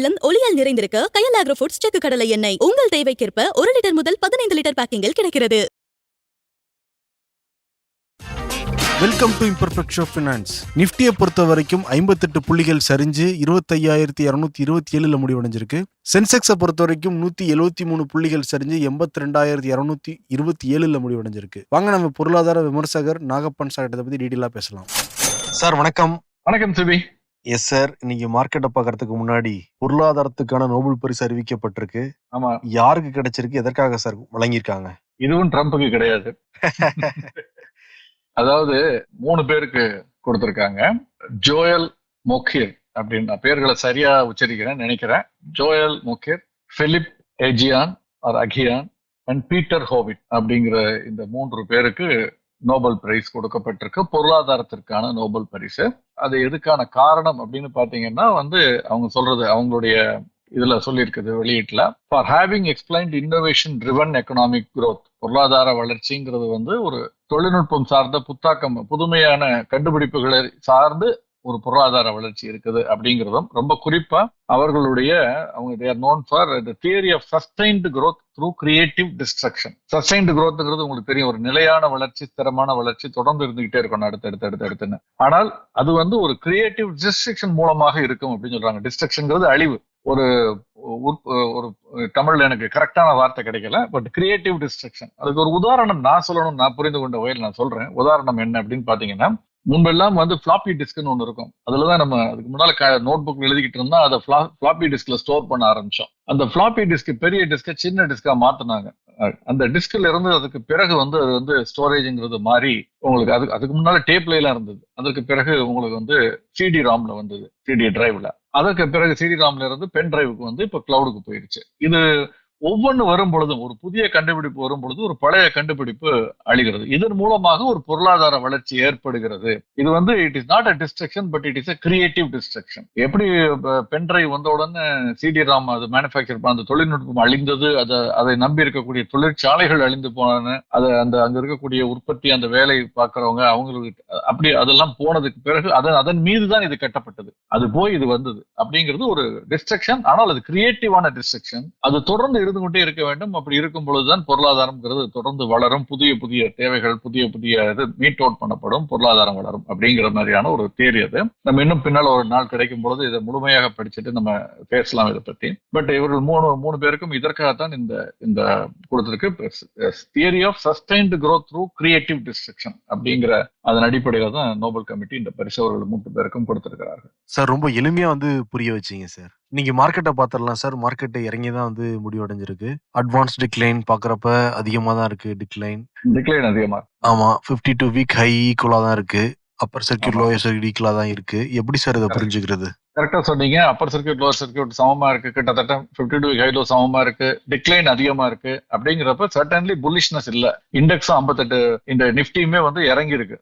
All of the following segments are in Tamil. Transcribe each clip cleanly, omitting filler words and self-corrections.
இல்லம் ஒளியால் நிறைந்திருக்க கயல் ஆக்ரோ ஃபுட்ஸ் செக்கு கடலை எண்ணெய் உங்கள் தேவைக்கேற்ப 1 லிட்டர் முதல் 15 லிட்டர் பேக்கிங்கில் கிடைக்கிறது. Welcome to Imperfect Show Finance. நிஃப்டியை பொறுத்த வரைக்கும் 58 புள்ளிகள் சரிஞ்சு 25,227 முடிவடைஞ்சிருக்கு. சென்செக்ஸை பொறுத்த வரைக்கும் 173 புள்ளிகள் சரிஞ்சு 82,227 முடிவடைஞ்சிருக்கு. வாங்க நம்ம பொருளாதார விமர்சகர் நாகப்பன் சார் இதை பத்தி டீட்டெயிலா பேசலாம். சார் வணக்கம். வணக்கம் சிபி. எஸ் சார், இன்னைக்கு மார்க்கெட்டை பார்க்கறதுக்கு முன்னாடி பொருளாதாரத்துக்கான நோபல் பரிசு அறிவிக்கப்பட்டிருக்கு. ஆமா, யாருக்கு கிடைச்சிருக்கு, எதற்காக சார் வழங்கியிருக்காங்க? இதுவும் ட்ரம்புக்கு கிடையாது. அதாவது 3 பேருக்கு கொடுத்திருக்காங்க. ஜோயல் மொக்கிர் அப்படின்னு, பேர்களை சரியா உச்சரிக்கிறேன் நினைக்கிறேன். Joel Mokyr, Philippe Aghion Aghion and Peter Howitt அப்படிங்கிற இந்த 3 பேருக்கு நோபல் பிரைஸ் கொடுக்கப்பட்டிருக்கு, பொருளாதாரத்திற்கான நோபல் பரிசு. அது எதுக்கான காரணம் அப்படின்னு பாத்தீங்கன்னா அவங்க சொல்றது, அவங்களுடைய இதுல சொல்லியிருக்குது வெளியீட்டுல, for having explained innovation driven economic growth. பொருளாதார வளர்ச்சிங்கிறது ஒரு தொழில்நுட்பம் சார்ந்த புத்தாக்கம், புதுமையான கண்டுபிடிப்புகளை சார்ந்து ஒரு பொருளாதார வளர்ச்சி இருக்குது அப்படிங்கிறதும், ரொம்ப குறிப்பா அவர்களுடைய they are known for the theory of sustained growth through creative destruction. sustained growthங்கிறது உங்களுக்கு தெரியும், ஒரு நிலையான வளர்ச்சி, ஸ்திரமான வளர்ச்சி தொடர்ந்து இருந்துகிட்டே இருக்கணும் அடுத்தடுத்துன்னு. ஆனால் அது ஒரு கிரியேட்டிவ் டிஸ்ட்ரக்ஷன் மூலமாக இருக்கும் அப்படின்னு சொல்றாங்க. டிஸ்ட்ரக்ஷன்ங்கிறது அழிவு. ஒரு ஒரு தமிழ்ல எனக்கு கரெக்டான வார்த்தை கிடைக்கல, பட் கிரியேட்டிவ் டிஸ்ட்ரக்ஷன். அதுக்கு ஒரு உதாரணம் நான் சொல்லணும், நான் புரிந்து கொண்ட வகையில் நான் சொல்றேன். உதாரணம் என்ன அப்படின்னு பாத்தீங்கன்னா, முன்பெல்லாம் ஃபிளாப்பி டிஸ்க்னு ஒன்று இருக்கும். அதுலதான் நம்ம அதுக்கு முன்னால நோட் புக் எழுதிக்கிட்டு இருந்தா அதை ஃபிளாப்பி டிஸ்க்ல ஸ்டோர் பண்ண ஆரம்பிச்சோம். அந்த ஃபிளாப்பி டிஸ்க் பெரிய டிஸ்க சின்ன டிஸ்கா மாத்தினாங்க. அந்த டிஸ்க்ல இருந்து அதுக்கு பிறகு அது ஸ்டோரேஜ்ங்கிறது மாறி உங்களுக்கு அதுக்கு முன்னால டேப்ல எல்லாம் இருந்தது. அதுக்கு பிறகு உங்களுக்கு சிடி ராம்ல வந்தது, சிடி டிரைவ்ல. அதற்கு பிறகு சிடி ராம்ல இருந்து பென் டிரைவுக்கு இப்ப கிளவுடுக்கு போயிருச்சு. இது ஒவ்வொன்று வரும் பொழுதும், ஒரு புதிய கண்டுபிடிப்பு வரும் பொழுது ஒரு பழைய கண்டுபிடிப்பு அழிகிறது. இதன் மூலமாக ஒரு பொருளாதார வளர்ச்சி ஏற்படுகிறது. இது it is not a destruction, but it is a creative destruction. எப்படி பென் டிரைவ் வந்த உடனே சிடி ராம் அது மேனுஃபேக்சர் பண்ண அந்த தொழில்நுட்பம் அழிந்தது, அதை நம்பி இருக்கக்கூடிய தொழிற்சாலைகள் அழிந்து போன, அங்க இருக்கக்கூடிய உற்பத்தி, அந்த வேலை பார்க்கறவங்க அவங்களுக்கு அப்படி அதெல்லாம் போனதுக்கு பிறகு அதன் மீதுதான் இது கட்டப்பட்டது. அது போய் இது வந்தது அப்படிங்கிறது ஒரு டிஸ்ட்ரக்ஷன். ஆனால் அது கிரியேட்டிவான டிஸ்ட்ரக்ஷன். அது தொடர்ந்து இருந்து கொண்டே இருக்க வேண்டும். அப்படி இருக்கும் பொழுதுதான் பொருளாதாரம்ங்கிறது தொடர்ந்து வளரும். புதிய புதிய தேவைகள், புதிய புதிய இது மீட் அவுட் பண்ணப்படும், பொருளாதாரம் வளரும் அப்படிங்கிற மாதிரியான ஒரு தியரி. அது நம்ம இன்னும் பின்னால் ஒரு நாள் கிடைக்கும் பொழுது இதை முழுமையாக படிச்சுட்டு நம்ம பேசலாம் இதை பத்தி. பட் இவர்கள் மூணு பேருக்கும் இதற்காகத்தான் இந்த கொடுத்திருக்கு, theory of sustained growth through creative destruction அப்படிங்கிற அதன் அடிப்படையில தான் நோபல் கமிட்டி இந்த பரிசு அவர்கள் 3 பேருக்கும் கொடுத்திருக்கிறார்கள். சார் ரொம்ப எளிமையா புரிய வச்சீங்க சார். நீங்க மார்க்கெட்டை பாத்திரலாம் சார். மார்க்கெட்டை இறங்கிதான் முடிவடைஞ்சிருக்கு. அட்வான்ஸ் டிக்ளைன் பாக்குறப்ப அதிகமா தான் இருக்கு. டிக்ளைன் அதிகமா. ஆமா, 52 வீக் ஹை ஈக்குவலா தான் இருக்கு. அப்பர் சர்க்கியூட் லோயர் சர்க்கியூட் ஈக்குவலா தான் இருக்கு. எப்படி சார் இதை புரிஞ்சுக்கிறது? கரெக்டா சொன்னீங்க. அப்பர் சர்க்கியூட் லோவர் சர்க்கியூட் சமமா இருக்கு, கிட்டத்தட்ட 52 வீக் ஹைலோ சமமா இருக்கு. டிக்ளைன் அதிகமா இருக்கு. அப்படிங்கிறப்ப சர்டன்லி புல்லிஷ்னஸ் இல்ல. இண்டெக்ஸும் 58, இந்த நிப்டியுமே இறங்கி இருக்கு.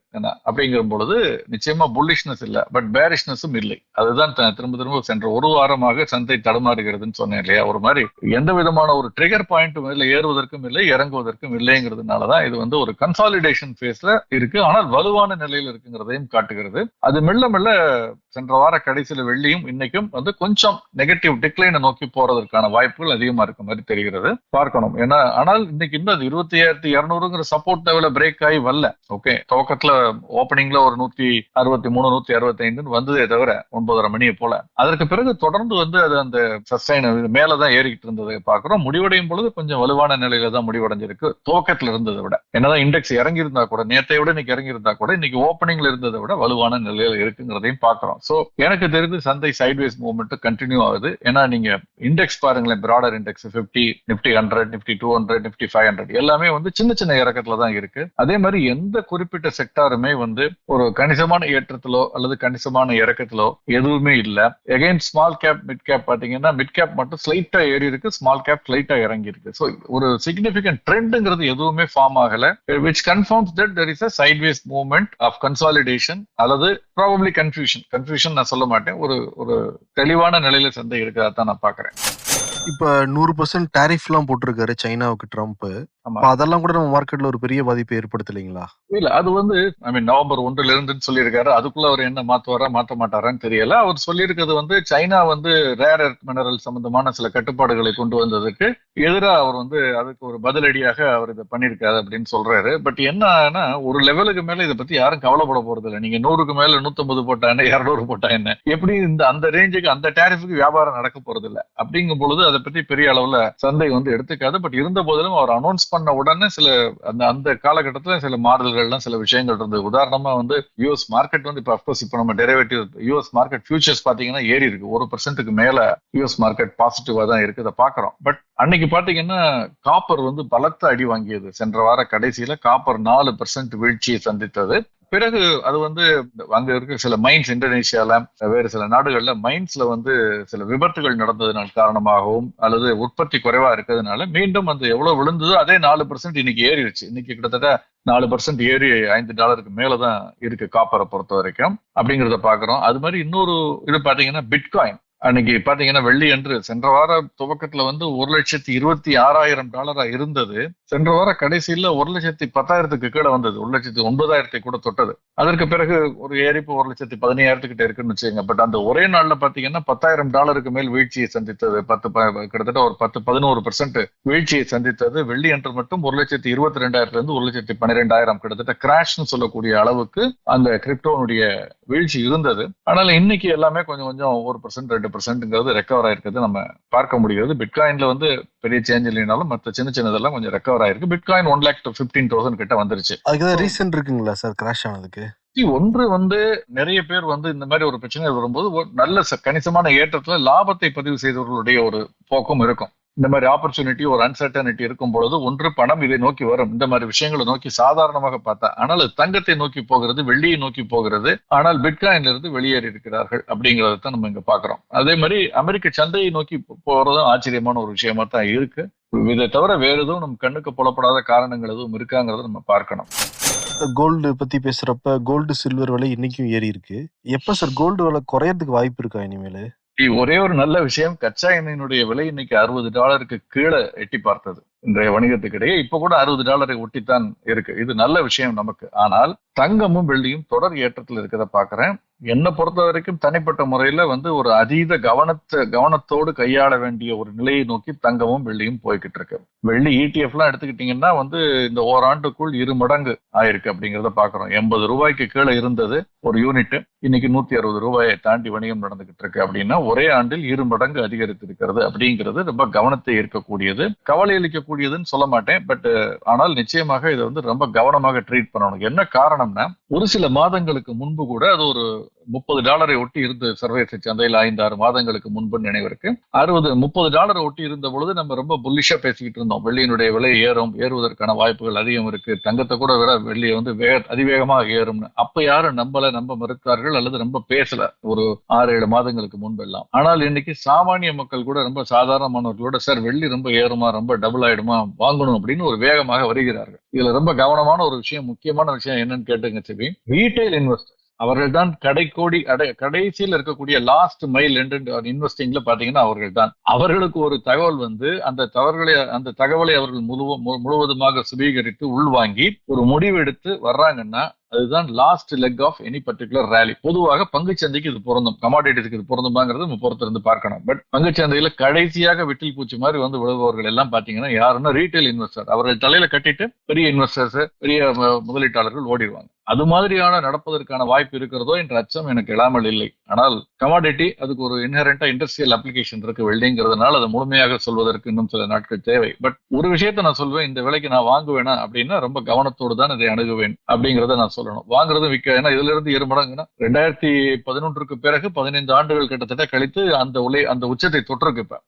அப்படிங்கிற பொழுது நிச்சயமா புல்லிஷ்னஸ் இல்ல, பட் பேரிஷ்னஸும் இல்லை. அதுதான் திரும்ப சென்ற ஒரு வாரமாக சந்தை தடுமாறுகிறதுன்னு சொன்னேன் இல்லையா. ஒரு மாதிரி எந்த விதமான ஒரு ட்ரிகர் பாயிண்ட்டும் இல்லை, ஏறுவதற்கும் இல்லை, இறங்குவதற்கும் இல்லைங்கிறதுனாலதான் இது ஒரு கன்சாலிடேஷன் பேஸ்ல இருக்கு. ஆனால் வலுவான நிலையில் இருக்குங்கிறதையும் காட்டுகிறது. அது மெல்ல மெல்ல சென்ற வார கடைசியில வெள்ளியும் இன்னைக்கும் கொஞ்சம் நெகட்டிவ் டிக்ளைனை நோக்கி போறதற்கான வாய்ப்புகள் அதிகமா இருக்க மாதிரி தெரிகிறது. பார்க்கணும். ஏன்னா ஆனால் இன்னைக்கு இன்னும் 20,200 சப்போர்ட் லெவல பிரேக் ஆகி வரல. ஓகே, துவக்கத்துல ஓப்பனிங்ல ஒரு 163 165 வந்ததே தவிர 9:30 மணியை போல. அதற்கு பிறகு தொடர்ந்து அது அந்த சஸ்டைன் மேலதான் ஏறிக்கிட்டு இருந்ததை பாக்குறோம். முடிவடையும் பொழுது கொஞ்சம் வலுவான நிலையில தான் முடிவடைஞ்சிருக்கு துவக்கத்துல இருந்ததை விட. என்னதான் இண்டெக்ஸ் இறங்கி இருந்தா கூட, நேற்றை விட இன்னைக்கு இறங்கி இருந்தா கூட, இன்னைக்கு ஓப்பனிங்ல இருந்ததை விட வலுவான நிலையில இருக்குங்கிறதையும் பாக்குறோம். சோ எனக்கு தெரிந்து சந்தை சைட்வேஸ் மூவ்மெண்ட் கண்டினியூ ஆகுது. ஏன்னா நீங்க இண்டெக்ஸ் பாருங்களேன், பிராடர் இண்டெக்ஸ் 50, நிப்டி 100, நிப்டி 200, நிப்டி 500 எல்லாமே சின்ன சின்ன இறக்கத்துல தான் இருக்கு. அதே மாதிரி எந்த குறிப்பிட்ட செக்டாருமே ஒரு கணிசமான ஏற்றத்திலோ அல்லது கணிசமான இறக்கத்திலோ எதுவுமே இல்ல. Again small cap mid cap பாத்தீங்கன்னா, மிட் கேப் மட்டும் ஸ்லைட்டா ஏறி இருக்கு, ஸ்மால் கேப் ஸ்லைட்டா இறங்கி இருக்கு. சோ ஒரு சிக்னிபிகன்ட் ட்ரெண்ட்ங்கிறது எதுவுமே ஃபார்ம் ஆகல, which confirms that there is a sideways movement of consolidation அல்லது probably confusion நான் சொல்ல மாட்டேன். ஒரு தெளிவான நிலையில சந்தை இருக்கிறதா தான் நான் பாக்குறேன். இப்ப 100% டாரிஃப் எல்லாம் போட்டிருக்காரு சைனாவுக்கு ட்ரம்ப். ஆமா. அதெல்லாம் கூட நம்ம மார்க்கெட்ல ஒரு பெரிய பாதிப்பை ஏற்படுத்தலைங்களா? இல்ல அது வந்து நவம்பர் 1 இருந்துன்னு சொல்லியிருக்காரு. அதுக்குள்ள அவர் என்ன மாத்துவாரா மாத்த மாட்டாரான்னு தெரியல. அவர் சொல்லியிருக்கிறது வந்து சைனா வந்து ரேர் எர்த் மினரல் சம்பந்தமான சில கட்டுப்பாடுகளை கொண்டு வந்ததுக்கு எதிரா அவர் வந்து அதுக்கு ஒரு பதிலடியாக அவர் இதை பண்ணியிருக்காரு அப்படின்னு சொல்றாரு. பட் என்னன்னா ஒரு லெவலுக்கு மேல இதை பத்தி யாரும் கவலைப்பட போறது இல்லை. நீங்க 100க்கு மேல 150 போட்டா என்ன, 200 போட்டா என்ன, எப்படி அந்த ரேஞ்சுக்கு அந்த டேரிஃபுக்கு வியாபாரம் நடக்க போறது இல்லை. அப்படிங்கும் பொழுது அதை பத்தி பெரிய அளவுல சந்தை வந்து எடுத்துக்காது. பட் இருந்த போதிலும் அவர் அனௌன்ஸ் பண்ண உடனே சில அந்த காலகட்டத்துல சில மாறுதல்கள்லாம் சில விஷயங்கள் இருந்தது. உதாரணமா வந்து யூஎஸ் மார்க்கெட் வந்து இப்ப அப்கோர்ஸ் இப்ப நம்ம டெரிவேட்டிவ் யூஎஸ் மார்க்கெட் ஃபியூச்சர்ஸ் பாத்தீங்கன்னா ஏறி இருக்கு. 1% மேல யூஎஸ் மார்க்கெட் பாசிட்டிவா தான் இருக்கு, அதை பாக்குறோம். பட் அன்னைக்கு பாத்தீங்கன்னா காப்பர் வந்து பலத்த அடி வாங்கியது. சென்ற வார கடைசியில காப்பர் 4% வீழ்ச்சியை சந்தித்தது. பிறகு அது வந்து அங்க இருக்க சில மைன்ஸ், இந்தோனேஷியால வேறு சில நாடுகள்ல மைன்ஸ்ல வந்து சில விபத்துகள் நடந்ததுனால காரணமாகவும் அல்லது உற்பத்தி குறைவா இருக்கிறதுனால மீண்டும் அந்த எவ்வளவு விழுந்ததோ அதே 4% இன்னைக்கு ஏறிடுச்சு. இன்னைக்கு கிட்டத்தட்ட 4% ஏறி $5 மேலதான் இருக்கு காப்பரை பொறுத்த வரைக்கும் அப்படிங்கிறத பாக்குறோம். அது மாதிரி இன்னொரு இது பாத்தீங்கன்னா பிட்காயின். அன்னைக்கு பாத்தீங்கன்னா வெள்ளி அன்று சென்ற வார துவக்கத்துல வந்து $1,26,000 இருந்தது. சென்ற வார கடைசியில 1,10,000 கீழே வந்தது. 1,09,000 கூட தொட்டது. அதற்கு பிறகு ஒரு ஏறிப்பு 1,15,000 இருக்குன்னு வச்சுக்கோங்க. பட் அந்த ஒரே நாள்ல பாத்தீங்கன்னா $10,000 மேல் வீழ்ச்சியை சந்தித்தது. கிட்டத்தட்ட ஒரு 10-11% வீழ்ச்சியை சந்தித்தது. வெள்ளி அன்று மட்டும் 1,22,000 1,12,000 கிட்டத்தட்ட கிராஷ்னு சொல்லக்கூடிய அளவுக்கு அந்த கிரிப்டோனுடைய வீழ்ச்சி இருந்தது. ஆனால் இன்னைக்கு எல்லாமே கொஞ்சம் 1% 2% ரெக்கவர் ஆயிருக்கிறது நம்ம பார்க்க முடியாது. பிட்காயின்ல வந்து பெரிய சேஞ்ச் இல்லைனாலும் மற்ற சின்னதெல்லாம் கொஞ்சம் ரெக்கவர் ஆயிருக்கு. பிட்காயின் 1,15,000 கிட்ட வந்துருச்சு. அதுக்கு ரீசன் இருக்குங்களா சார் கிராஷ் ஆனதுக்கு? ஒன்று வந்து நிறைய பேர் வந்து இந்த மாதிரி ஒரு பிரச்சனை வரும்போது நல்ல கணிசமான ஏற்றத்துல லாபத்தை பதிவு செய்தவர்களுடைய ஒரு போக்கும் இருக்கும். இந்த மாதிரி ஆப்பர்ச்சுனிட்டி, ஒரு அன்சர்டனிட்டி இருக்கும் பொழுது ஒன்று பணம் இதை நோக்கி வரும். இந்த மாதிரி விஷயங்களை நோக்கி சாதாரணமாக பார்த்தா, ஆனால் தங்கத்தை நோக்கி போகிறது, வெள்ளியை நோக்கி போகிறது. ஆனால் பிட்காயின்ல இருந்து வெளியேறி இருக்கிறார்கள் அப்படிங்கறத நம்ம இங்க பாக்குறோம். அதே மாதிரி அமெரிக்க சந்தையை நோக்கி போறதும் ஆச்சரியமான ஒரு விஷயமா தான் இருக்கு. இதை தவிர வேற எதுவும் நம்ம கண்ணுக்கு புலப்படாத காரணங்கள் எதுவும் இருக்காங்கிறத நம்ம பார்க்கணும். கோல்டு பத்தி பேசுறப்ப கோல்டு சில்வர் விலை இன்னைக்கும் ஏறி இருக்கு. எப்ப சார் கோல்டு விலை குறையறதுக்கு வாய்ப்பு இருக்கா இனிமேல்? ஒரே ஒரு நல்ல விஷயம், கச்சா எண்ணெயினுடைய விலை இன்னைக்கு $60 கீழே எட்டி பார்த்தது. இன்றைய வணிகத்துக்கு இடையே இப்ப கூட $60 ஒட்டித்தான் இருக்கு. இது நல்ல விஷயம் நமக்கு. ஆனால் தங்கமும் வெள்ளியும் தொடர் ஏற்றத்தில் இருக்கிறத பாக்குறேன். என்னை பொறுத்த வரைக்கும் தனிப்பட்ட முறையில வந்து ஒரு அதீத கவனத்தோடு கையாள வேண்டிய ஒரு நிலையை நோக்கி தங்கமும் வெள்ளியும் போய்கிட்டு இருக்கு. வெள்ளி ETF எல்லாம் எடுத்துக்கிட்டீங்கன்னா வந்து இந்த ஓராண்டுக்குள் 2 மடங்கு ஆயிருக்கு அப்படிங்கிறத பாக்குறோம். $80 கீழே இருந்தது ஒரு யூனிட், இன்னைக்கு $160 தாண்டி வணிகம் நடந்துகிட்டு இருக்கு. அப்படின்னா ஒரே ஆண்டில் 2 மடங்கு அதிகரித்து இருக்கிறது அப்படிங்கிறது ரொம்ப கவனத்தை ஈர்க்கக்கூடியது. கவலை அளிக்கக்கூடியதுன்னு சொல்ல மாட்டேன், பட் ஆனால் நிச்சயமாக இதை வந்து ரொம்ப கவனமாக ட்ரீட் பண்ணணும். என்ன காரணம்னா ஒரு சில மாதங்களுக்கு முன்பு கூட அது ஒரு $30 ஒட்டி இருந்து சர்வதேச சந்தையில் 5-6 மாதங்களுக்கு முன்பு நினைவிருக்கு. $30 ஒட்டி இருந்த பொழுது நம்ம ரொம்ப புல்லிஷா பேசிக்கிட்டு இருந்தோம். வெள்ளியினுடைய விலை ஏறுவதற்கான வாய்ப்புகள் அதிகம் இருக்கு, தங்கத்தை கூட விட வெள்ளியை வந்து அதிவேகமாக ஏறும். அப்ப யாரும் நம்ப மறுத்தார்கள் அல்லது ரொம்ப பேசல ஒரு 6-7 மாதங்களுக்கு முன்பு எல்லாம். ஆனால் இன்னைக்கு சாமானிய மக்கள் கூட ரொம்ப சாதாரணமானவர்களோட சார் வெள்ளி ரொம்ப ஏறுமா, ரொம்ப டபுள் ஆயிடுமா, வாங்கணும் அப்படின்னு ஒரு வேகமாக வருகிறார்கள். இதுல ரொம்ப கவனமான ஒரு விஷயம், முக்கியமான விஷயம் என்னன்னு கேட்டுங்க செவி, ரீட்டைல் இன்வெஸ்டர் அவர்கள் தான் கடைசியில் இருக்கக்கூடிய லாஸ்ட் மைல் இன்வெஸ்டிங்ல பாத்தீங்கன்னா அவர்கள் தான். அவர்களுக்கு ஒரு தகவல் வந்து அந்த தகவலை அவர்கள் முழுவதுமாக சுவீகரித்து உள்வாங்கி ஒரு முடிவு எடுத்து வர்றாங்கன்னா அதுதான் last leg of any particular rally. பொதுவாக பங்குச்சந்தைக்கு இது பொருந்தும், கமாடிட்டிஸ்க்கு இது பொருந்துமாங்கிறது நம்ம பொறுத்திருந்து பார்க்கணும். பட் பங்குச்சந்தையில கடைசியாக விட்டில் பூச்சி மாதிரி வந்து விழுபவர்கள் எல்லாம் பாத்தீங்கன்னா யாருன்னா ரீட்டைல் இன்வெஸ்டர். அவர்கள் தலையில கட்டிட்டு பெரிய இன்வெஸ்டர்ஸ், பெரிய முதலீட்டாளர்கள் ஓடிடுவாங்க. அது மாதிரியான நடப்பதற்கான வாய்ப்பு இருக்கிறதோ என்ற அச்சம் எனக்கு இல்லாமல் இல்லை. ஆனால் கமாடிட்டி அதுக்கு ஒரு இன்ஹரண்டா இண்டஸ்ட்ரியல் அப்ளிகேஷன் இருக்கு வெள்ளிங்கிறதுனால அதை முழுமையாக சொல்வதற்கு இன்னும் சில நாட்கள் தேவை. பட் ஒரு விஷயத்த நான் சொல்வேன், இந்த விலைக்கு நான் வாங்குவேனா அப்படின்னா ரொம்ப கவனத்தோடு தான் இதை அணுகுவேன் அப்படிங்கிறத நான் சொல்லணும். வாங்குறது விற்க, ஏன்னா இதுல இருந்து 2 மடங்குன்னா 2011 பிறகு 15 ஆண்டுகள் கிட்டத்தட்ட கழித்து அந்த உச்சத்தை தொட்டிருக்கு. இப்ப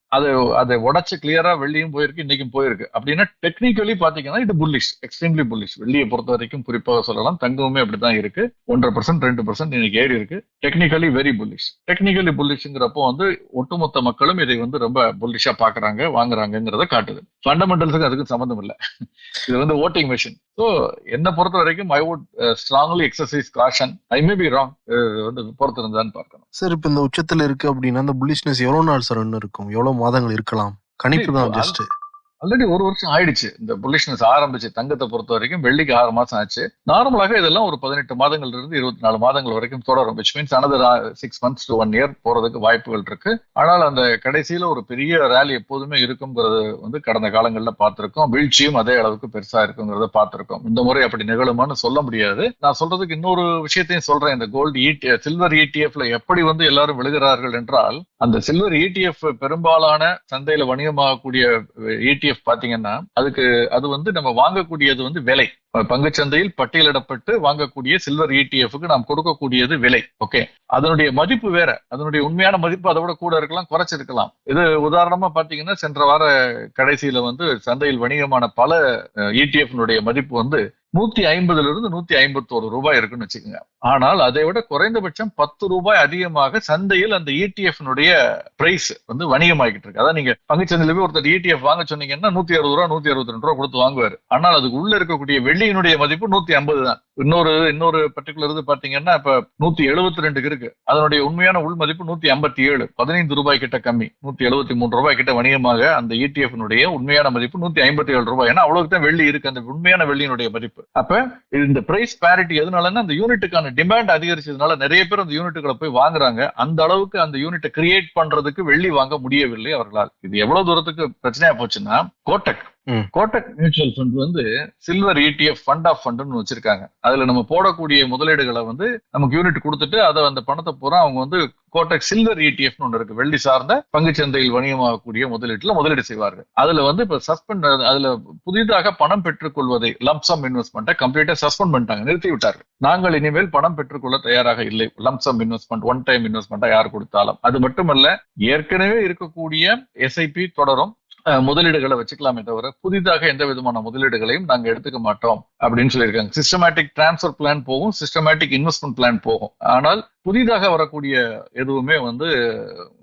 அதை உடைச்சு கிளியரா வெள்ளியும் போயிருக்கு, இன்னைக்கும் போயிருக்கு. அப்படின்னா டெக்னிக்கலி பாத்தீங்கன்னா இது புல்லிஷ், எக்ஸ்ட்ரீம்லி புல்லிஷ். வெள்ளியை பொறுத்த வரைக்கும் குறிப்பாக சொல்லலாம், தங்கம் அப்படிதான் இருக்கு. 1% 2% இன்னைக்கு ஏறி இருக்கு. Technically very bullish. டெக்னிக்கலி புல்லிஷ்ங்கிறப்போ வந்து ஒட்டுமொத்த மக்களும் இதை வந்து ரொம்ப புல்லிஷா பாக்குறாங்க, வாங்குறாங்கிறத காட்டுது. ஃபண்டமெண்டல்ஸுக்கு அதுக்கு சம்பந்தம் இல்லை. இது வந்து ஓட்டிங் மெஷின். ஸோ என்னை பொறுத்த வரைக்கும் I would strongly exercise caution. I may be wrong, வந்து பொறுத்து இருந்தான்னு பார்க்கணும். சார் இப்ப இந்த உச்சத்துல இருக்கு அப்படின்னா அந்த புல்லிஷ்னஸ் எவ்வளவு நாள் சார் இன்னும் இருக்கும், எவ்வளவு மாதங்கள் இருக்கலாம்? கணிப்பு தான் ஜஸ்ட். ஆல்ரெடி ஒரு வருஷம் ஆயிடுச்சு இந்த புல்லிஷ்னஸ் ஆரம்பிச்சு. தங்கத்தை பொறுத்த வரைக்கும் வெள்ளிக்கு 6 மாசம் ஆச்சு. நார்மலாக இதெல்லாம் ஒரு 18 மாதங்கள்ல இருந்து 24 மாதங்கள் வரைக்கும் தொடரும். Which means another 6 months to 1 year போறதுக்கு வாய்ப்புகள் இருக்கு. ஆனால் அந்த கடைசியில ஒரு பெரிய ரேலி எப்போதுமே இருக்குங்கிறது வந்து கடந்த காலங்கள்ல பார்த்திருக்கோம். வீழ்ச்சியும் அதே அளவுக்கு பெருசா இருக்குங்கிறத பார்த்திருக்கோம். இந்த முறை அப்படி நிகழுமான்னு சொல்ல முடியாது. நான் சொல்றதுக்கு இன்னொரு விஷயத்தையும் சொல்றேன். இந்த கோல்டு சில்வர் ETF எப்படி வந்து எல்லாரும் விழுகிறார்கள் என்றால், அந்த சில்வர் ETF பெரும்பாலான சந்தையில வணிகமாகக்கூடிய ETF பாத்தீங்கன்னா அது வந்து நம்ம வாங்கக்கூடியது வந்து விலை. பங்குச்சந்தையில் பட்டியலிடப்பட்டு வாங்கக்கூடிய சில்வர் ETFக்கு நாம் கொடுக்கக்கூடியது விலை. ஓகே, அதனுடைய மதிப்பு வேற. அதனுடைய உண்மையான மதிப்பு அதை விட கூட இருக்கலாம், குறைச்சிருக்கலாம். இது உதாரணமா பாத்தீங்கன்னா சென்ற வார கடைசியில வந்து சந்தையில் வணிகமான பல ETF மதிப்பு வந்து 150 இருந்து 151 ரூபாய் இருக்குன்னு வச்சுக்கோங்க. ஆனால் அதை விட குறைந்தபட்சம் 10 ரூபாய் அதிகமாக சந்தையில் அந்த ETF பிரைஸ் வந்து வணிகமாகிட்டு இருக்கு. அதான் நீங்க பங்குச்சந்தையில போய் ஒருத்தர் ETF வாங்க சொன்னீங்கன்னா 160 ரூபா 162 ரூபா கொடுத்து வாங்குவாரு. ஆனால் அதுக்கு உள்ள இருக்கக்கூடிய வெள்ளியினுடைய மதிப்பு 150 தான். இன்னொரு பர்டிகுலர் இது பாத்தீங்கன்னா இப்ப 172 இருக்கு. அதனுடைய உண்மையான உள் மதிப்பு 157, 15 ரூபாய் கிட்ட கம்மி. 173 ரூபாய் கிட்ட வணிகமாக அந்த ETF உண்மையான மதிப்பு 157 ரூபாய். ஏன்னா அவ்வளவுக்கு தான் வெள்ளி இருக்கு, அந்த உண்மையான வெள்ளியினுடைய மதிப்பு. அப்ப இந்த பிரைஸ் பேரிட்டி எதனாலன்னா அந்த யூனிட்டுக்கான டிமாண்ட் அதிகரிச்சதுனால நிறைய பேர் அந்த யூனிட்டுகளை போய் வாங்குறாங்க. அந்த அளவுக்கு அந்த யூனிட்டை கிரியேட் பண்றதுக்கு வெள்ளி வாங்க முடியவில்லை அவர்களால். இது எவ்வளவு தூரத்துக்கு பிரச்சனையா போச்சுன்னா, கோட்டக் மியூச்சுவல் ஃபண்ட் வந்து சில்வர் ETF ஃபண்ட் ஆஃப் ஃபண்ட்னு வச்சிருக்காங்க. அதுல நம்ம போடக்கூடிய முதலீடுகளை வந்து நமக்கு யூனிட் கொடுத்துட்டு அதை அந்த பணத்தை பூரா அவங்க வந்து கோட்டக் சில்வர் ETF ஒன்று இருக்கு, வெள்ளி சார்ந்த பங்குச்சந்தையில் வணிகமாகக்கூடிய முதலீட்டுல முதலீடு செய்வார்கள். அதுல வந்து இப்ப அதுல புதிதாக பணம் பெற்றுக்கொள்வதை லம்சம் இன்வெஸ்ட்மெண்ட்டை கம்ப்ளீட்டா சஸ்பெண்ட் பண்ணிட்டாங்க, நிறுத்தி விட்டார்கள். நாங்கள் இனிமேல் பணம் பெற்றுக்கொள்ள தயாராக இல்லை. லம்சம் இன்வெஸ்ட்மெண்ட், ஒன் டைம் இன்வெஸ்ட்மெண்ட்டா யார் கொடுத்தாலும். அது மட்டுமல்ல, ஏற்கனவே இருக்கக்கூடிய SIP தொடரும் முதலீடுகளை வச்சுக்கலாமே தவிர புதிதாக எந்த விதமான முதலீடுகளையும் நாங்க எடுத்துக்க மாட்டோம் அப்படின்னு சொல்லியிருக்காங்க. சிஸ்டமேட்டிக் டிரான்ஸ்ஃபர் பிளான் போகும், சிஸ்டமேட்டிக் இன்வெஸ்ட்மெண்ட் பிளான் போகும். ஆனால் புதிதாக வரக்கூடிய எதுவுமே வந்து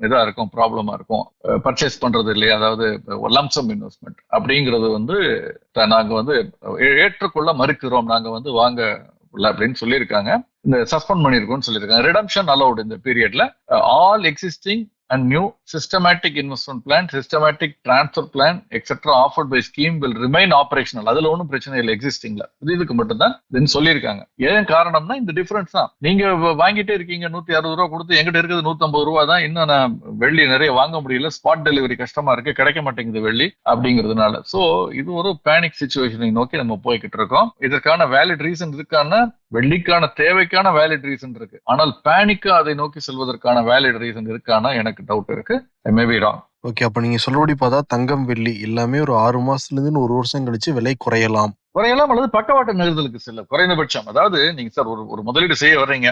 இதா இருக்கும், ப்ராப்ளமா இருக்கும். பர்ச்சேஸ் பண்றது இல்லையா, அதாவது லம்சம் இன்வெஸ்ட்மெண்ட் அப்படிங்கிறது வந்து நாங்க வந்து ஏற்றுக்கொள்ள மறுக்கிறோம், நாங்க வந்து வாங்க அப்படின்னு சொல்லியிருக்காங்க. இந்த சஸ்பெண்ட் பண்ணிருக்கோம்னு சொல்லியிருக்காங்க. ரிடம்ஷன் அலௌட் இந்த பீரியட்ல. All existing and new systematic investment plan, systematic transfer plan, etc. offered by scheme will remain operational. அதுல ஒன்றும் பிரச்சனை இல்லை எக்ஸிஸ்டிங்ல. இதுக்கு மட்டும்தான் இதுன்னு சொல்லியிருக்காங்க. ஏன் காரணம்னா இந்த டிஃபரன்ஸ் தான். நீங்க வாங்கிட்டே இருக்கீங்க 160 ரூபா கொடுத்து, எங்கிட்ட இருக்கிறது 150 ரூபா தான். இன்னும் நான் வெள்ளி நிறைய வாங்க முடியல, ஸ்பாட் டெலிவரி கஷ்டமா இருக்கு, கிடைக்க மாட்டேங்குது வெள்ளி அப்படிங்கிறதுனால. சோ இது ஒரு பேனிக் சிச்சுவேஷனை நோக்கி நம்ம போய்கிட்டு இருக்கோம். இதற்கான வேலிட் ரீசன் இருக்கான்னா, வெள்ளிக்கான தேவைக்கான வேலிட் ரீசன் இருக்கு. ஆனால் பேனிக்கா அதை நோக்கி செல்வதற்கான வேலிட் ரீசன் இருக்கானா எனக்கு டவுட் இருக்கு. ஐ மே பி ராங். ஓகே, அப்ப நீங்க சொல்றபடி பார்த்தா தங்கம் வெள்ளி எல்லாமே ஒரு 6 மாசத்துல இருந்து 1 வருஷம் கழிச்சு விலை குறையலாம் அல்லது பக்கவாட்டு நகர்தலுக்கு செல்ல குறைந்தபட்சம். அதாவது நீங்க சார் ஒரு முதலீடு செய்ய வர்றீங்க,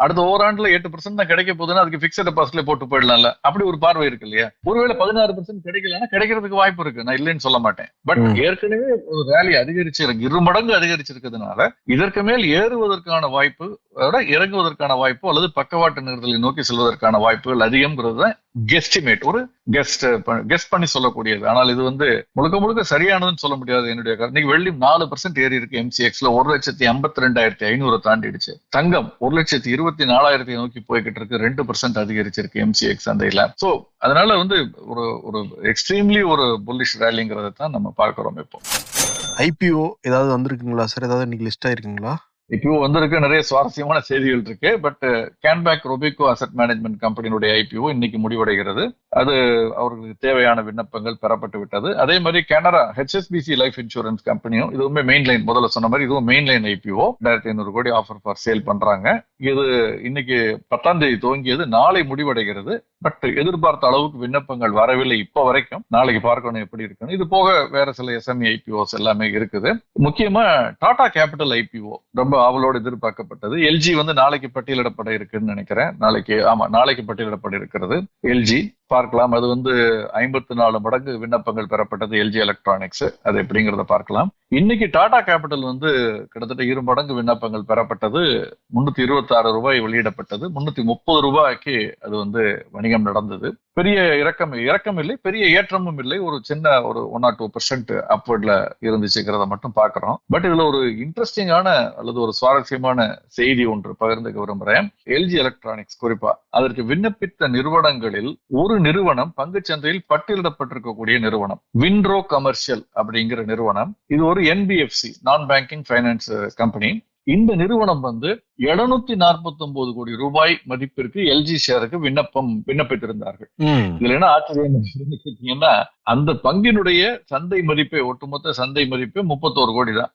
அடுத்த ஓராண்டுல 8% தான் கிடைக்க போதுன்னா அதுக்கு பிக்ஸட் டெபாசிட்ல போட்டு போயிடலாம்ல, அப்படி ஒரு பார்வை இருக்கு இல்லையா. ஒருவேளை 16% கிடைக்கலன்னா கிடைக்கிறதுக்கு வாய்ப்பு இருக்கு, நான் இல்லைன்னு சொல்ல மாட்டேன். பட் ஏற்கனவே ஒரு ரேலி அதிகரிச்சிருக்கு, 2 மடங்கு அதிகரிச்சிருக்கிறதுனால இதற்கு மேல் ஏறுவதற்கான வாய்ப்பு, இறங்குவதற்கான வாய்ப்பு அல்லது பக்கவாட்டு நிறுத்தலை நோக்கி செல்வதற்கான வாய்ப்புகள் அதிகம்ங்கிறது தான் கெஸ்டிமேட், ஒரு கெஸ்ட் பண்ணி சொல்லக்கூடியது. ஆனால் இது வந்து முழுக்க சரியானதுன்னு சொல்ல முடியாது. என்னுடைய இன்னைக்கு வெள்ளி 4% ஏறி இருக்கு. MCXல 1,52,500 தாண்டிடுச்சு. தங்கம் 1,24,000 நோக்கி போய்கிட்டு இருக்கு, 2% அதிகரிச்சிருக்கு MCX சந்தையில. சோ அதனால வந்து ஒரு எக்ஸ்ட்ரீம்லி ஒரு புல்லிஷ் ரேலிங்கிறத தான் நம்ம பார்க்கிறோம். இப்போ IPO ஏதாவது வந்திருக்குங்களா சார்? ஏதாவது இன்னைக்கு லிஸ்ட் ஆயிருக்குங்களா? இப்போ வந்திருக்கு, நிறைய சுவாரஸ்யமான செய்திகள் இருக்கு. பட் கேன்பேக் ரொபிகோ அசெட் மேனேஜ்மெண்ட் கம்பெனியுடைய IPO இன்னைக்கு முடிவடைகிறது. அது அவர்களுக்கு தேவையான விண்ணப்பங்கள் பெறப்பட்டு விட்டது. அதே மாதிரி கனரா HSBC லைஃப் இன்சூரன்ஸ் கம்பெனியும் இதுவுமே மெயின் லைன், முதல்ல சொன்ன மாதிரி இதுவும் மெயின் லைன் IPO 2,500 கோடி ஆஃபர் ஃபார் சேல் பண்றாங்க. இது இன்னைக்கு 10ஆம் தேதி துவங்கியது, நாளை முடிவடைகிறது. பட் எதிர்பார்த்த அளவுக்கு விண்ணப்பங்கள் வரவில்லை இப்ப வரைக்கும். நாளைக்கு பார்க்கணும் எப்படி இருக்குன்னு. இது போக வேற சில SME IPOs எல்லாமே இருக்குது. முக்கியமா டாடா கேபிட்டல் IPO ரொம்ப ஆவலோடு எதிர்பார்க்கப்பட்டது. LG வந்து நாளைக்கு பட்டியலிடப்பட இருக்குன்னு நினைக்கிறேன். நாளைக்கு பட்டியலிடப்பட இருக்கிறது LG. பார்க்கலாம். அது வந்து 54 மடங்கு விண்ணப்பங்கள் பெறப்பட்டது LG எலக்ட்ரானிக்ஸ். அது எப்படிங்கிறத பார்க்கலாம். இன்னைக்கு டாடா கேபிட்டல் வந்து கிட்டத்தட்ட 2 மடங்கு விண்ணப்பங்கள் பெறப்பட்டது. 326 ரூபாய் வெளியிடப்பட்டது. 330 ரூபாய்க்கு அது வந்து வணிகம் நடந்தது. பெரிய இறக்கம் இல்லை, பெரிய ஏற்றமும் இல்லை, ஒரு சின்ன ஒரு 1 or 2% அப்வர்ட்ல இருந்துச்சுங்கிறத மட்டும் பாக்குறோம். பட் இதுல ஒரு இன்ட்ரெஸ்டிங்கான அல்லது ஒரு சுவாரஸ்யமான செய்தி ஒன்று பகிர்ந்துக்க விரும்புறேன். எல்ஜி எலக்ட்ரானிக்ஸ் குறிப்பா அதற்கு விண்ணப்பித்த நிறுவனங்களில் ஒரு நிறுவனம் பங்குச்சந்தையில் பட்டியலிடப்பட்டிருக்கக்கூடிய நிறுவனம் வின்ட்ரோ கமர்ஷியல் அப்படிங்கிற நிறுவனம். இது ஒரு என்பிஎஃப்சி, நான் பேங்கிங் ஃபைனான்ஸ் கம்பெனி. இந்த நிறுவனம் 749 கோடி ரூபாய் மதிப்பிற்கு எல்ஜி ஷேருக்கு விண்ணப்பித்திருந்தார்கள். இதுல என்ன ஆச்சரியம் கேட்டீங்கன்னா, அந்த பங்கினுடைய சந்தை மதிப்பே, ஒட்டுமொத்த சந்தை மதிப்பே 31 கோடி தான்.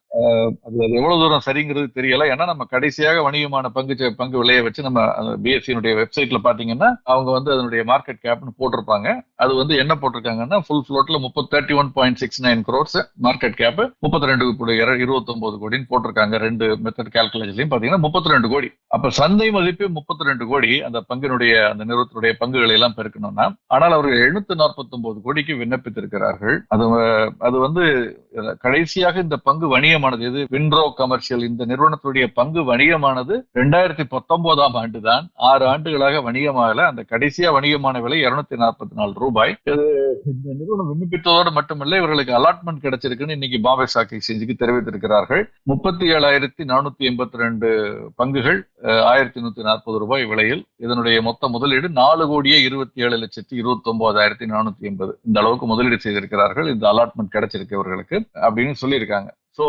அது எவ்வளவு தூரம் சரிங்கிறது தெரியல. ஏன்னா நம்ம கடைசியாக வணிகமான பங்கு விலையை வச்சு நம்ம பிஎஸ்சியினுடைய வெப்சைட்ல பாத்தீங்கன்னா அவங்க அதனுடைய மார்க்கெட் கேப்னு போட்டிருப்பாங்க. அது என்ன போட்டிருக்காங்கன்னா, ஃபுல் ஃப்ளோட்ல 31.69 crores மார்க்கெட் கேப், 32.29 கோடின்னு போட்டிருக்காங்க. ரெண்டு மெத்தட் கால்குலேஷன்லயும் பாத்தீங்கன்னா 32 கோடி. அப்ப சந்தை மதிப்பு 32 கோடி. அந்த நிறுவனத்துடைய பங்குகளை எல்லாம் பெருக்கணும்னா, ஆனால் அவர்கள் 749 கோடிக்கு விண்ணப்பித்திருக்கிறார்கள். அது கடைசியாக இந்த பங்கு வணிகமானது எது, வின்ட்ரோ கமர்ஷியல், இந்த நிறுவனத்துடைய பங்கு வணிகமானது 2019 ஆண்டு தான். 6 ஆண்டுகளாக வணிகமாகல. அந்த கடைசியா வணிகமான விலை 244 ரூபாய். இந்த நிறுவனம் விண்ணப்பித்ததோடு மட்டுமல்ல, இவர்களுக்கு அலாட்மெண்ட் கிடைச்சிருக்குன்னு இன்னைக்கு பாம்பே ஸ்டாக் எக்ஸ்சேஞ்சுக்கு தெரிவித்திருக்கிறார்கள். 37,482 பங்குகள் 1,140 ரூபாய் விலையில். இதனுடைய மொத்த முதலீடு 4,27,29,480. இந்த அளவுக்கு முதலீடு செய்திருக்கிறார்கள். இந்த அலாட்மெண்ட் கிடைச்சிருக்கு இவர்களுக்கு அப்படின்னு சொல்லியிருக்காங்க. சோ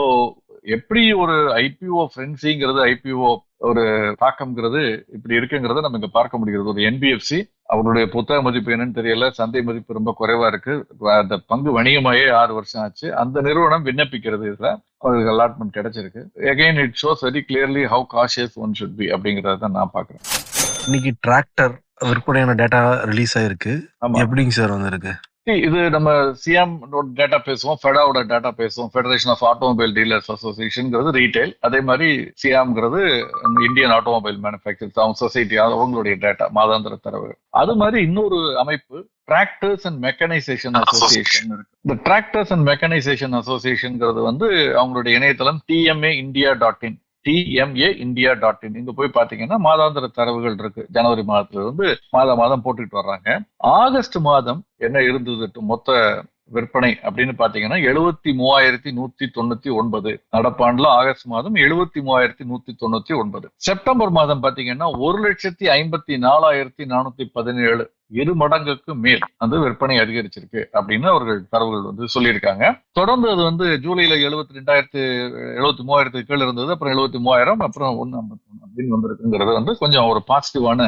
எப்படி ஒரு ஐபிஓ ஃப்ரென்சிங்கிறது, ஐபிஓ ஒரு தாக்கம்ங்கிறது இப்படி இருக்குங்கிறத நம்ம இங்க பார்க்க முடிகிறது. ஒரு என்பிஎஃப்சி, அவருடைய புத்தக மதிப்பு என்னன்னு தெரியல, சந்தை மதிப்பு ரொம்ப குறைவா இருக்கு. அந்த பங்கு வணிகமாயே 6 வருஷம் ஆச்சு. அந்த நிறுவனம் விண்ணப்பிக்கிறது, இதுல அவருக்கு அலாட்மெண்ட் கிடைச்சிருக்கு. Again it shows very clearly how cautious one should be அப்படிங்கறத நான் பாக்குறேன். இன்னைக்கு டிராக்டர் விற்பனையான டேட்டா ரிலீஸ் ஆயிருக்கு. எப்படிங்க சார் வந்திருக்கு? இது நம்ம சிஎம் டேட்டா பேசுவோம், ஃபெடாவோட டேட்டா பேசுவோம். ஃபெடரேஷன் ஆஃப் ஆட்டோமொபைல் டீலர்ஸ் அசோசியேஷன்ங்கிறது ரீட்டைல். அதே மாதிரி சிஎம்ங்கிறது இந்தியன் ஆட்டோமொபைல் மேனுஃபேக்சர்ஸ், அவங்க சொசைட்டி, அவங்களுடைய டேட்டா மாதாந்திர தரவு. அது மாதிரி இன்னொரு அமைப்பு டிராக்டர்ஸ் அண்ட் மெக்கனைசேஷன் அசோசியேஷன் இருக்கு. இந்த டிராக்டர்ஸ் அண்ட் மெக்கனைசேஷன் அசோசியேஷன்ங்கிறது அவங்களுடைய இணையதளம் tmaindia.in. tmaindia.in. இங்க போய் பாத்தீங்கன்னா மாதாந்திர தரவுகள் இருக்கு. ஜனவரி மாதத்துல இருந்து மாதம் போட்டுட்டு வர்றாங்க. ஆகஸ்ட் மாதம் என்ன இருந்தது மொத்த விற்பனை அப்படின்னு பாத்தீங்கன்னா 73,199. நடப்பாண்டுல ஆகஸ்ட் மாதம் 73,199. செப்டம்பர் மாதம் பாத்தீங்கன்னா 1,54,417. 2 மடங்குக்கு மேல் அந்த விற்பனை அதிகரிச்சிருக்கு அப்படின்னு அவர்கள் தரவுகள் சொல்லியிருக்காங்க. தொடர்ந்து அது ஜூலைல 73,000 கீழ் இருந்தது. அப்புறம் 73,000, அப்புறம் 151 அப்படின்னு வந்திருக்குங்கிறது கொஞ்சம் ஒரு பாசிட்டிவான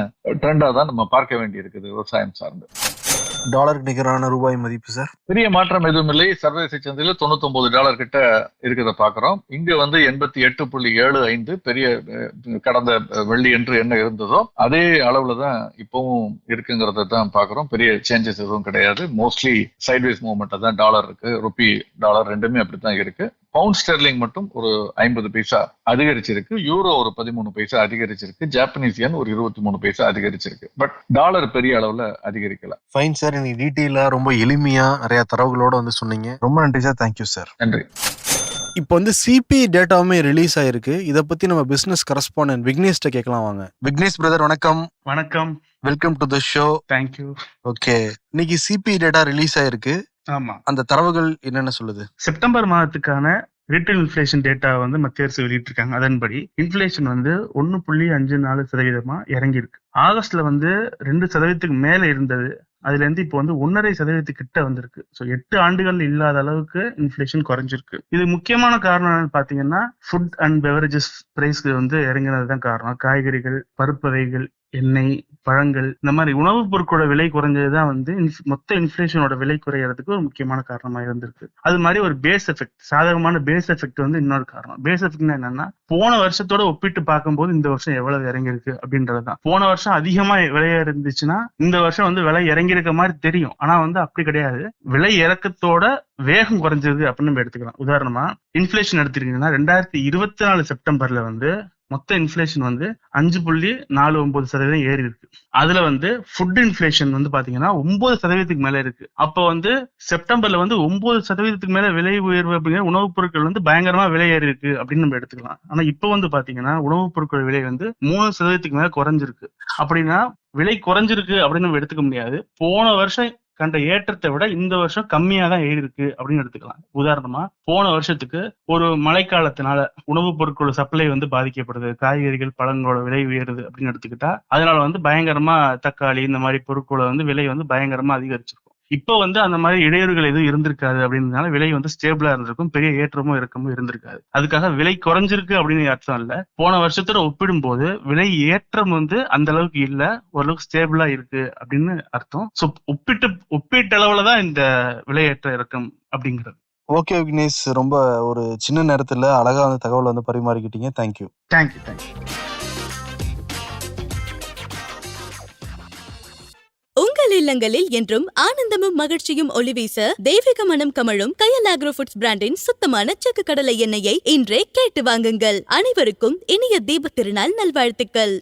ட்ரெண்டா தான் நம்ம பார்க்க வேண்டி இருக்குது விவசாயம் சார்ந்து. டாலருக்கு நிகரான ரூபாய் மதிப்பு சார் பெரிய மாற்றம் எதுவும் இல்லை. சர்வதேச சந்தையில $99 கிட்ட இருக்கிறத பாக்குறோம். இங்க 88.75 பெரிய கடந்த வெள்ளி என்று என்ன இருந்ததோ அதே அளவுலதான் இப்பவும் இருக்குங்கிறத தான் பாக்குறோம். பெரிய சேஞ்சஸ் எதுவும் கிடையாது. மோஸ்ட்லி சைட்வேஸ் மூவ்மெண்ட் தான் டாலர் இருக்கு. ருப்பி டாலர் ரெண்டுமே அப்படித்தான் இருக்கு. பவுண்ட் ஸ்டெர்லிங் மட்டும் ஒரு 50 பைசா அதிகரிச்சிருக்கு. யூரோ ஒரு 13 பைசா அதிகரிச்சிருக்கு. ஜாப்பனீஸ் யென் ஒரு 23 பைசா அதிகரிச்சிருக்கு. பட் டாலர் பெரிய அளவுல அதிகரிக்கல. ஃபைன் சார், நீங்க டீட்டெயிலா ரொம்ப எளிமையா நிறைய தரவுகளோட சொன்னீங்க. ரொம்ப நன்றி சார். Thank you sir. நன்றி. இப்போ சிபி டேட்டாவுமே ரிலீஸ் ஆயிருக்கு. இத பத்தி நம்ம பிசினஸ் கரஸ்பாண்டன்ட் விக்னேஷ்ட கேட்கலாம் வாங்க. விக்னேஷ் பிரதர் வணக்கம். வணக்கம். Welcome to the show. Thank you. Okay, இன்னைக்கு சிபி டேட்டா ரிலீஸ் ஆயிருக்கு. ஆமா, அந்த தரவுகள் என்னென்ன சொல்லுது? செப்டம்பர் மாதத்துக்கான ரீட்டைல் இன்ஃபிளேஷன் டேட்டா மத்திய அரசு வெளியிட்டிருக்காங்க. அதன்படி இன்ஃபிளேஷன் 1.54% இறங்கி இருக்கு. ஆகஸ்ட்ல 2% மேல இருந்தது. அதுல இருந்து இப்போ 1.5% கிட்ட வந்திருக்கு. ஸோ 8 ஆண்டுகள் இல்லாத அளவுக்கு இன்ஃபிளேஷன் குறைஞ்சிருக்கு. இது முக்கியமான காரணம் என்னன்னு பாத்தீங்கன்னா, ஃபுட் அண்ட் பெவரேஜஸ் பிரைஸ்க்கு இறங்கினதுதான் காரணம். காய்கறிகள், பருப்பு வகைகள், எண்ணெய், பழங்கள், இந்த மாதிரி உணவுப் பொருட்களோட விலை குறைஞ்சதுதான் மொத்த இன்ஃபிளேஷனோட விலை குறையறதுக்கு ஒரு முக்கியமான காரணமா இருந்திருக்கு. அது மாதிரி ஒரு பேஸ் எஃபெக்ட், சாதகமான பேஸ் எஃபெக்ட் இன்னொரு காரணம். பேஸ் எஃபெக்ட்னா என்னன்னா, போன வருஷத்தோட ஒப்பிட்டு பார்க்கும்போது இந்த வருஷம் எவ்வளவு இறங்கிருக்கு அப்படின்றதுதான். போன வருஷம் அதிகமா விலை இருந்துச்சுன்னா இந்த வருஷம் விலை இறங்கியிருக்க மாதிரி தெரியும். ஆனா அப்படி கிடையாது. விலை இறக்கத்தோட வேகம் குறைஞ்சது அப்படின்னு நம்ம எடுத்துக்கலாம். உதாரணமா இன்ஃபிளேஷன் எடுத்துக்கிட்டீங்கன்னா 2024 செப்டம்பர்ல மொத்த இன்ஃபிளேஷன் வந்து 5.49% ஏறி இருக்கு. அதுல வந்து ஃபுட் இன்ஃபிளேஷன் வந்து பாத்தீங்கன்னா 9% மேல இருக்கு. அப்ப வந்து செப்டம்பர்ல வந்து 9% மேல விலை உயர்வு அப்படிங்கிற உணவுப் பொருட்கள் வந்து பயங்கரமா விலை ஏறி இருக்கு அப்படின்னு நம்ம எடுத்துக்கலாம். ஆனா இப்ப வந்து பாத்தீங்கன்னா உணவுப் பொருட்கள் விலை வந்து 3% மேல குறைஞ்சிருக்கு. அப்படின்னா விலை குறைஞ்சிருக்கு அப்படின்னு நம்ம எடுத்துக்க முடியாது. போன வருஷம் கண்ட ஏற்றத்தை விட இந்த வருஷம் கம்மியா தான் ஏறி இருக்கு அப்படின்னு எடுத்துக்கலாம். உதாரணமா போன வருஷத்துக்கு ஒரு மழைக்காலத்தினால உணவுப் பொருட்களோட சப்ளை வந்து பாதிக்கப்படுது, காய்கறிகள் பழங்களோட விலை உயருது அப்படின்னு எடுத்துக்கிட்டா அதனால வந்து பயங்கரமா தக்காளி இந்த மாதிரி பொருட்களோட வந்து விலை வந்து பயங்கரமா அதிகரிச்சிருக்கும். இப்போ வந்து அந்த மாதிரி இடையூறுகள் எதுவும் இருந்திருக்காது அப்படின்றதுனால விலை வந்து ஸ்டேபிளா இருந்திருக்கும், பெரிய ஏற்றமும் இறக்கமும் இருந்திருக்காது. அதுக்காக விலை குறைஞ்சிருக்கு அப்படின்னு அர்த்தம் இல்ல. போன வருஷத்தோட ஒப்பிடும் போது விலை ஏற்றம் வந்து அந்த அளவுக்கு இல்ல, ஓரளவுக்கு ஸ்டேபிளா இருக்கு அப்படின்னு அர்த்தம். சோ ஒப்பீட்டளவுல தான் இந்த விலையேற்ற இறக்கம் அப்படிங்கிறது. ஓகே விக்னேஷ், ரொம்ப ஒரு சின்ன நேரத்துல அழகா வந்து தகவல் வந்து பரிமாறிக்கிட்டீங்க. தேங்க்யூ. தேங்க்யூ. உங்கள் இல்லங்களில் என்றும் ஆனந்தமும் மகிழ்ச்சியும் ஒளிவீச தெய்வீக மனம் கமழும் கயல் ஆக்ரோ ஃபுட்ஸ் பிராண்டின் சுத்தமான செக்கு கடலை எண்ணெயை இன்றே கேட்டு வாங்குங்கள். அனைவருக்கும் இனிய தீபத் திருநாள் நல்வாழ்த்துக்கள்.